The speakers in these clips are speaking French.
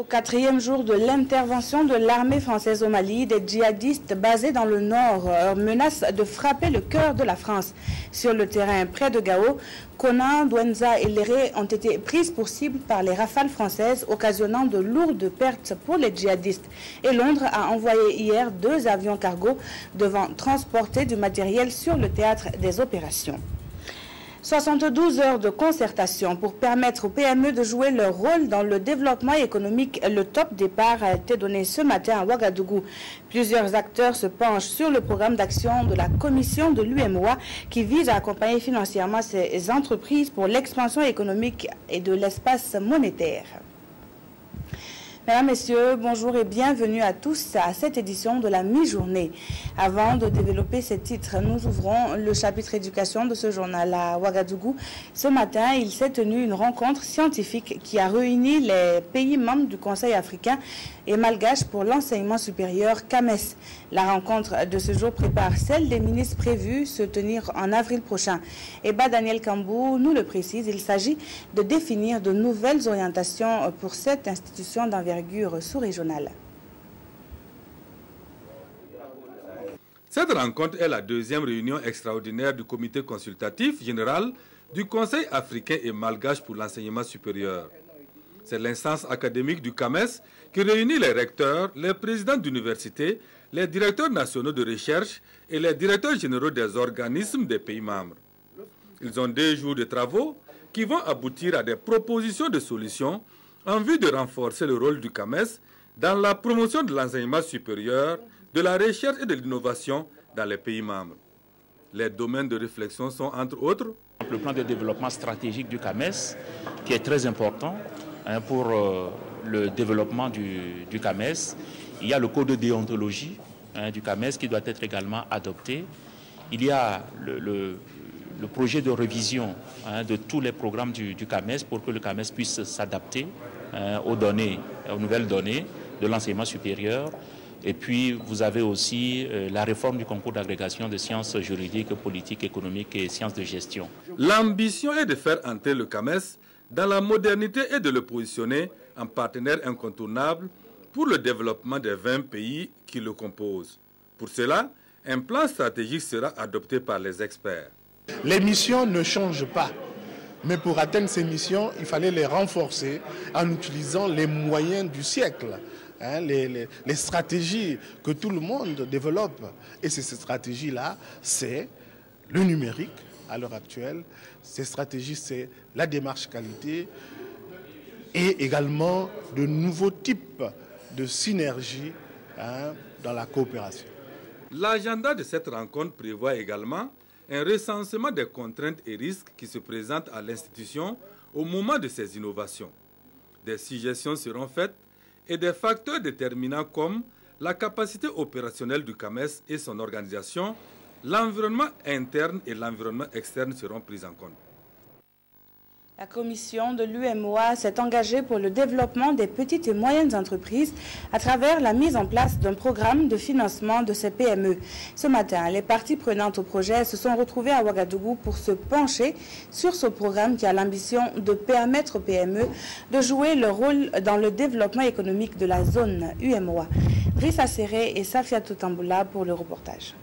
4e jour de l'intervention de l'armée française au Mali, des djihadistes basés dans le nord menacent de frapper le cœur de la France. Sur le terrain près de Gao, Kona, Douenza et Léré ont été prises pour cible par les rafales françaises, occasionnant de lourdes pertes pour les djihadistes. Et Londres a envoyé hier 2 avions cargo devant transporter du matériel sur le théâtre des opérations. 72 heures de concertation pour permettre aux PME de jouer leur rôle dans le développement économique. Le top départ a été donné ce matin à Ouagadougou. Plusieurs acteurs se penchent sur le programme d'action de la commission de l'UEMOA qui vise à accompagner financièrement ces entreprises pour l'expansion économique et de l'espace monétaire. Mesdames, Messieurs, bonjour et bienvenue à tous à cette édition de la mi-journée. Avant de développer ces titres, nous ouvrons le chapitre éducation de ce journal à Ouagadougou. Ce matin, il s'est tenu une rencontre scientifique qui a réuni les pays membres du Conseil africain et malgache pour l'enseignement supérieur CAMES. La rencontre de ce jour prépare celle des ministres prévue se tenir en avril prochain. Eba Daniel Kambou nous le précise, il s'agit de définir de nouvelles orientations pour cette institution d'envergure sous-régionale. Cette rencontre est la 2e réunion extraordinaire du comité consultatif général du Conseil africain et malgache pour l'enseignement supérieur. C'est l'instance académique du CAMES qui réunit les recteurs, les présidents d'universités, les directeurs nationaux de recherche et les directeurs généraux des organismes des pays membres. Ils ont 2 jours de travaux qui vont aboutir à des propositions de solutions en vue de renforcer le rôle du CAMES dans la promotion de l'enseignement supérieur, de la recherche et de l'innovation dans les pays membres. Les domaines de réflexion sont entre autres le plan de développement stratégique du CAMES qui est très important pour le développement du CAMES. Il y a le code de déontologie du CAMES qui doit être également adopté. Il y a le projet de révision de tous les programmes du CAMES pour que le CAMES puisse s'adapter aux nouvelles données de l'enseignement supérieur. Et puis, vous avez aussi la réforme du concours d'agrégation de sciences juridiques, politiques, économiques et sciences de gestion. L'ambition est de faire entrer le CAMES dans la modernité et de le positionner en partenaire incontournable pour le développement des 20 pays qui le composent. Pour cela, un plan stratégique sera adopté par les experts. Les missions ne changent pas, mais pour atteindre ces missions, il fallait les renforcer en utilisant les moyens du siècle, les stratégies que tout le monde développe. Et ces stratégies-là, c'est le numérique à l'heure actuelle. Ces stratégies, c'est la démarche qualité et également de nouveaux types de synergie dans la coopération. L'agenda de cette rencontre prévoit également un recensement des contraintes et risques qui se présentent à l'institution au moment de ces innovations. Des suggestions seront faites et des facteurs déterminants comme la capacité opérationnelle du CAMES et son organisation, l'environnement interne et l'environnement externe seront pris en compte. La commission de l'UEMOA s'est engagée pour le développement des petites et moyennes entreprises à travers la mise en place d'un programme de financement de ces PME. Ce matin, les parties prenantes au projet se sont retrouvées à Ouagadougou pour se pencher sur ce programme qui a l'ambition de permettre aux PME de jouer leur rôle dans le développement économique de la zone UEMOA. Rissa Serré et Safiatou Tamboula pour le reportage.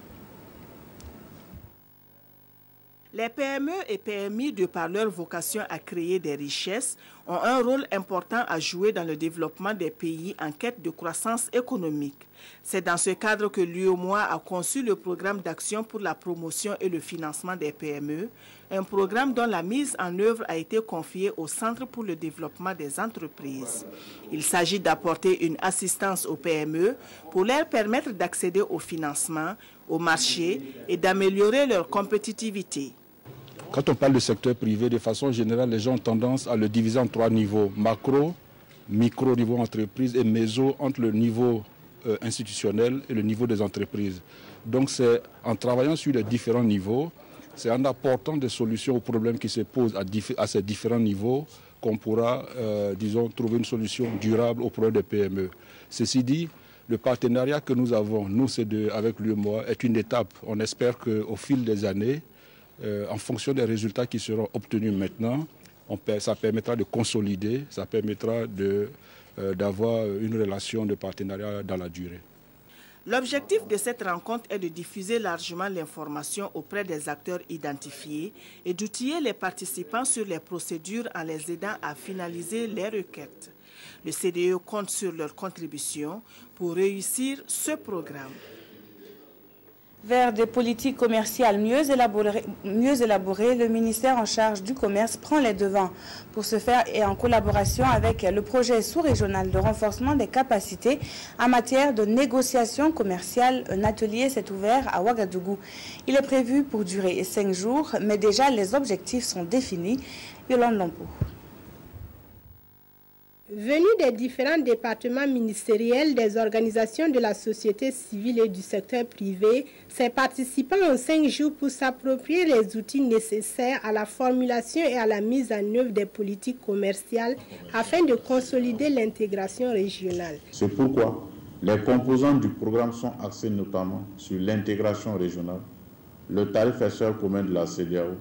Les PME et PMI, de par leur vocation à créer des richesses, ont un rôle important à jouer dans le développement des pays en quête de croissance économique. C'est dans ce cadre que l'UEMOA a conçu le programme d'action pour la promotion et le financement des PME, un programme dont la mise en œuvre a été confiée au Centre pour le développement des entreprises. Il s'agit d'apporter une assistance aux PME pour leur permettre d'accéder au financement, au marché et d'améliorer leur compétitivité. Quand on parle du secteur privé, de façon générale, les gens ont tendance à le diviser en 3 niveaux. Macro, micro niveau entreprise et méso entre le niveau institutionnel et le niveau des entreprises. Donc c'est en travaillant sur les différents niveaux, c'est en apportant des solutions aux problèmes qui se posent à ces différents niveaux qu'on pourra, disons, trouver une solution durable aux problèmes des PME. Ceci dit, le partenariat que nous avons, nous, avec l'UEMOA, est une étape. On espère qu'au fil des années, en fonction des résultats qui seront obtenus maintenant, ça permettra de consolider, ça permettra d'avoir une relation de partenariat dans la durée. L'objectif de cette rencontre est de diffuser largement l'information auprès des acteurs identifiés et d'outiller les participants sur les procédures en les aidant à finaliser les requêtes. Le CDE compte sur leur contribution pour réussir ce programme. Vers des politiques commerciales mieux élaborées, le ministère en charge du commerce prend les devants. Pour ce faire, et en collaboration avec le projet sous-régional de renforcement des capacités en matière de négociation commerciale, un atelier s'est ouvert à Ouagadougou. Il est prévu pour durer 5 jours, mais déjà les objectifs sont définis. Yolande Lampo. Venus des différents départements ministériels, des organisations de la société civile et du secteur privé, ces participants ont 5 jours pour s'approprier les outils nécessaires à la formulation et à la mise en œuvre des politiques commerciales afin de consolider l'intégration régionale. C'est pourquoi les composants du programme sont axés notamment sur l'intégration régionale, le tarif extérieur commun de la CEDEAO,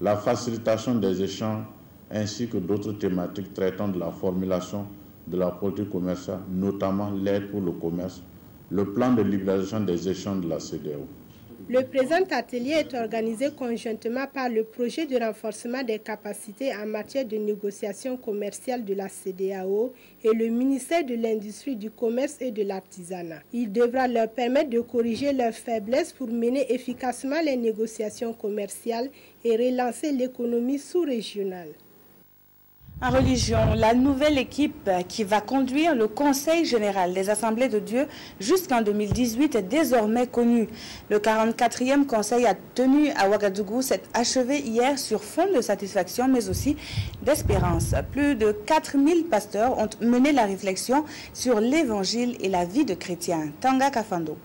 la facilitation des échanges ainsi que d'autres thématiques traitant de la formulation de la politique commerciale, notamment l'aide pour le commerce, le plan de libéralisation des échanges de la CEDEAO. Le présent atelier est organisé conjointement par le projet de renforcement des capacités en matière de négociation commerciale de la CEDEAO et le ministère de l'Industrie, du Commerce et de l'Artisanat. Il devra leur permettre de corriger leurs faiblesses pour mener efficacement les négociations commerciales et relancer l'économie sous-régionale. En religion, la nouvelle équipe qui va conduire le Conseil général des Assemblées de Dieu jusqu'en 2018 est désormais connue. Le 44e Conseil a tenu à Ouagadougou s'est achevé hier sur fond de satisfaction mais aussi d'espérance. Plus de 4000 pasteurs ont mené la réflexion sur l'évangile et la vie de chrétiens. Tanga Kafando.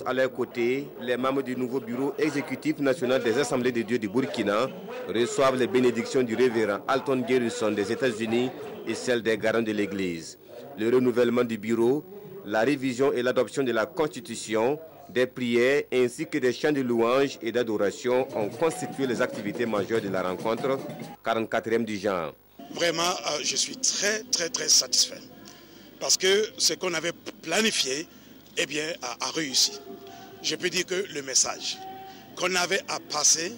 À leur côté, les membres du nouveau bureau exécutif national des Assemblées de Dieu du Burkina reçoivent les bénédictions du révérend Alton Gerritsen des États-Unis et celles des garants de l'Église. Le renouvellement du bureau, la révision et l'adoption de la Constitution, des prières ainsi que des chants de louanges et d'adoration ont constitué les activités majeures de la rencontre 44e du genre. Vraiment, je suis très satisfait parce que ce qu'on avait planifié, eh bien, a réussi. Je peux dire que le message qu'on avait à passer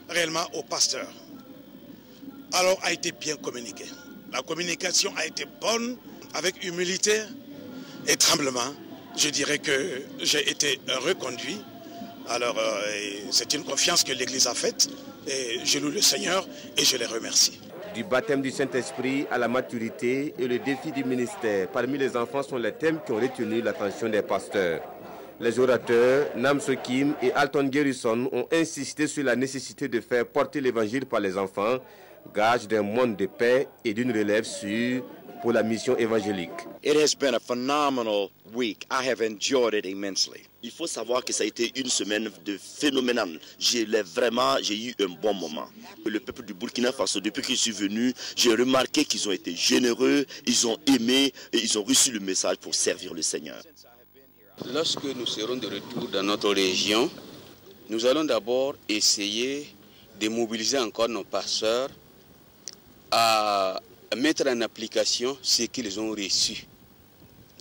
réellement aux pasteurs, alors a été bien communiqué. La communication a été bonne, avec humilité et tremblement. Je dirais que j'ai été reconduit. Alors, c'est une confiance que l'Église a faite et je loue le Seigneur et je les remercie. Du baptême du Saint-Esprit à la maturité et le défi du ministère, parmi les enfants sont les thèmes qui ont retenu l'attention des pasteurs. Les orateurs, Nam Sokim et Alton Gerritsen, ont insisté sur la nécessité de faire porter l'évangile par les enfants, gage d'un monde de paix et d'une relève sûre pour la mission évangélique. It has been a phenomenal week. I have enjoyed it immensely. Il faut savoir que ça a été une semaine de phénoménale. J'ai eu un bon moment. Le peuple du Burkina Faso, depuis que je suis venu, j'ai remarqué qu'ils ont été généreux, ils ont aimé et ils ont reçu le message pour servir le Seigneur. Lorsque nous serons de retour dans notre région, nous allons d'abord essayer de mobiliser encore nos pasteurs à mettre en application ce qu'ils ont reçu.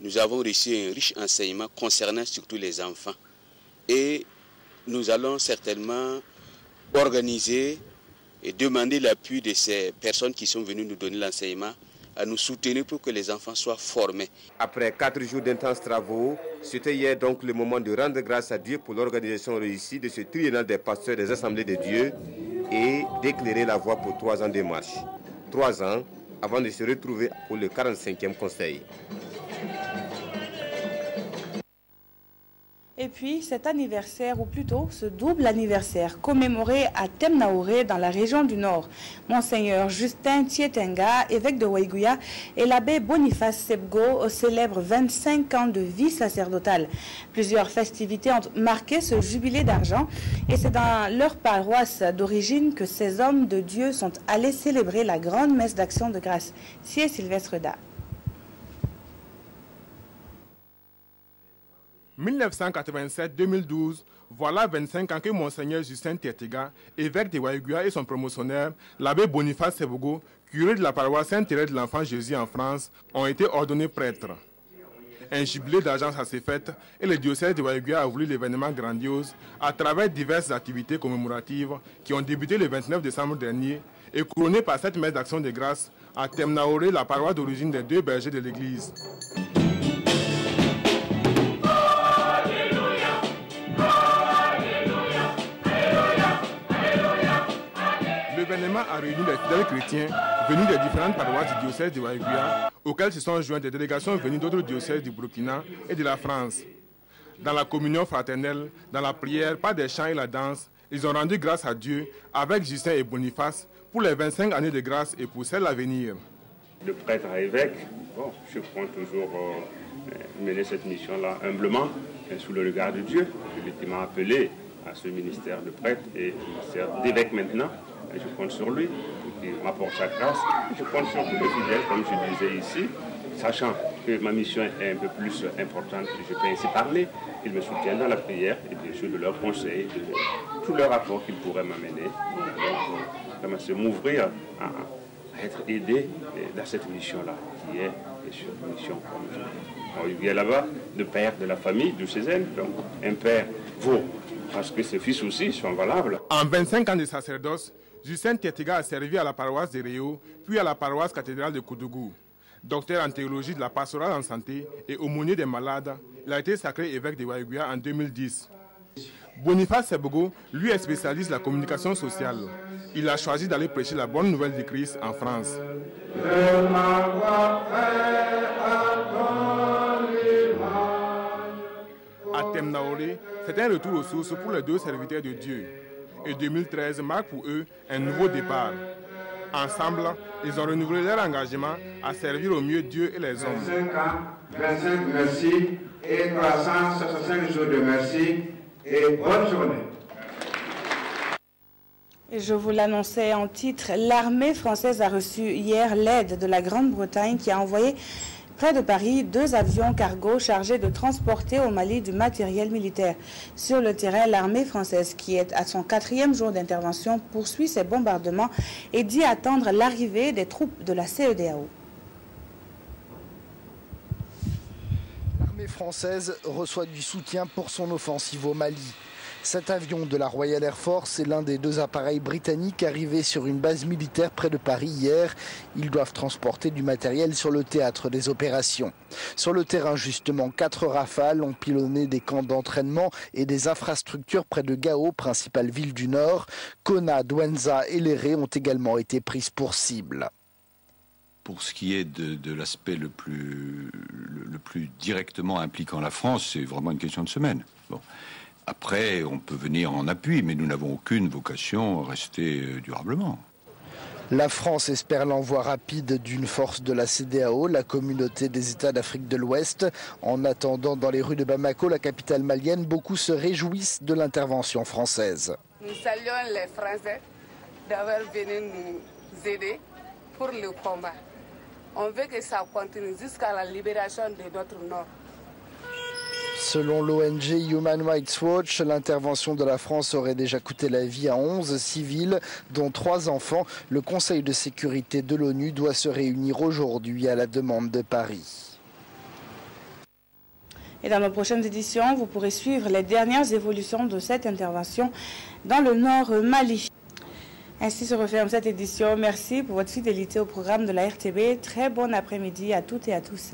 Nous avons reçu un riche enseignement concernant surtout les enfants. Et nous allons certainement organiser et demander l'appui de ces personnes qui sont venues nous donner l'enseignement à nous soutenir pour que les enfants soient formés. Après 4 jours d'intenses travaux, c'était hier donc le moment de rendre grâce à Dieu pour l'organisation réussie de ce triennal des pasteurs des Assemblées de Dieu et d'éclairer la voie pour 3 ans de marche. 3 ans avant de se retrouver pour le 45e conseil. Et puis cet anniversaire, ou plutôt ce double anniversaire commémoré à Temnaouré dans la région du Nord. Monseigneur Justin Tietenga, évêque de Waïgouya, et l'abbé Boniface Sebgo célèbrent 25 ans de vie sacerdotale. Plusieurs festivités ont marqué ce jubilé d'argent et c'est dans leur paroisse d'origine que ces hommes de Dieu sont allés célébrer la grande messe d'action de grâce. C'est Sylvestre Da. 1987-2012, voilà 25 ans que Monseigneur Justin Tertiga, évêque de Waïguia, et son promotionnaire, l'abbé Boniface Sebogo, curé de la paroisse Saint-Thérèse de l'Enfant Jésus en France, ont été ordonnés prêtres. Un jubilé d'agence a s'est fait et le diocèse de Waïguia a voulu l'événement grandiose à travers diverses activités commémoratives qui ont débuté le 29 décembre dernier et couronnées par cette messe d'action de grâce à Temnaoré, la paroisse d'origine des 2 bergers de l'église. L'événement a réuni les fidèles chrétiens venus des différentes paroisses du diocèse de Waïguia, auxquelles se sont joints des délégations venues d'autres diocèses du Burkina et de la France. Dans la communion fraternelle, dans la prière, par des chants et la danse, ils ont rendu grâce à Dieu avec Justin et Boniface pour les 25 années de grâce et pour celles à venir. De prêtre à évêque, bon, je compte toujours mener cette mission-là humblement, sous le regard de Dieu. Il m'a appelé à ce ministère de prêtre et ministère d'évêque maintenant. Et je compte sur lui pour qu'il m'apporte sa grâce. Je compte sur tous les fidèles, comme je disais ici, sachant que ma mission est un peu plus importante, je peux ainsi parler. Ils me soutiennent dans la prière et bien sûr de leurs conseils, de tous leurs rapports qu'ils pourraient m'amener. Donc, vraiment, c'est m'ouvrir à être aidé dans cette mission-là, qui est une mission comme il y a là-bas, le père de la famille du Cézanne, donc un père vaut, parce que ses fils aussi sont valables. En 25 ans de sacerdoce, Justin Tertiga a servi à la paroisse de Réau, puis à la paroisse cathédrale de Koudougou. Docteur en théologie de la pastorale en santé et aumônier des malades, il a été sacré évêque de Waïguia en 2010. Boniface Sebogo, lui, est spécialiste de la communication sociale. Il a choisi d'aller prêcher la bonne nouvelle du Christ en France. À Temnaoré, c'est un retour aux sources pour les 2 serviteurs de Dieu. Et 2013 marque pour eux un nouveau départ. Ensemble, ils ont renouvelé leur engagement à servir au mieux Dieu et les hommes. 25 ans, 25 merci et 365 jours de merci et bonne journée. Et je vous l'annonçais en titre, l'armée française a reçu hier l'aide de la Grande-Bretagne qui a envoyé près de Paris 2 avions cargo chargés de transporter au Mali du matériel militaire. Sur le terrain, l'armée française, qui est à son 4e jour d'intervention, poursuit ses bombardements et dit attendre l'arrivée des troupes de la CEDEAO. L'armée française reçoit du soutien pour son offensive au Mali. Cet avion de la Royal Air Force est l'un des 2 appareils britanniques arrivés sur une base militaire près de Paris hier. Ils doivent transporter du matériel sur le théâtre des opérations. Sur le terrain, justement, 4 Rafales ont pilonné des camps d'entraînement et des infrastructures près de Gao, principale ville du Nord. Kona, Douentza et Léré ont également été prises pour cible. Pour ce qui est de l'aspect le plus directement impliquant la France, c'est vraiment une question de semaine. Bon. Après, on peut venir en appui, mais nous n'avons aucune vocation à rester durablement. La France espère l'envoi rapide d'une force de la CEDEAO, la communauté des États d'Afrique de l'Ouest. En attendant, dans les rues de Bamako, la capitale malienne, beaucoup se réjouissent de l'intervention française. Nous saluons les Français d'avoir venu nous aider pour le combat. On veut que ça continue jusqu'à la libération de notre Nord. Selon l'ONG Human Rights Watch, l'intervention de la France aurait déjà coûté la vie à 11 civils, dont 3 enfants. Le Conseil de sécurité de l'ONU doit se réunir aujourd'hui à la demande de Paris. Et dans nos prochaines éditions, vous pourrez suivre les dernières évolutions de cette intervention dans le Nord Mali. Ainsi se referme cette édition. Merci pour votre fidélité au programme de la RTB. Très bon après-midi à toutes et à tous.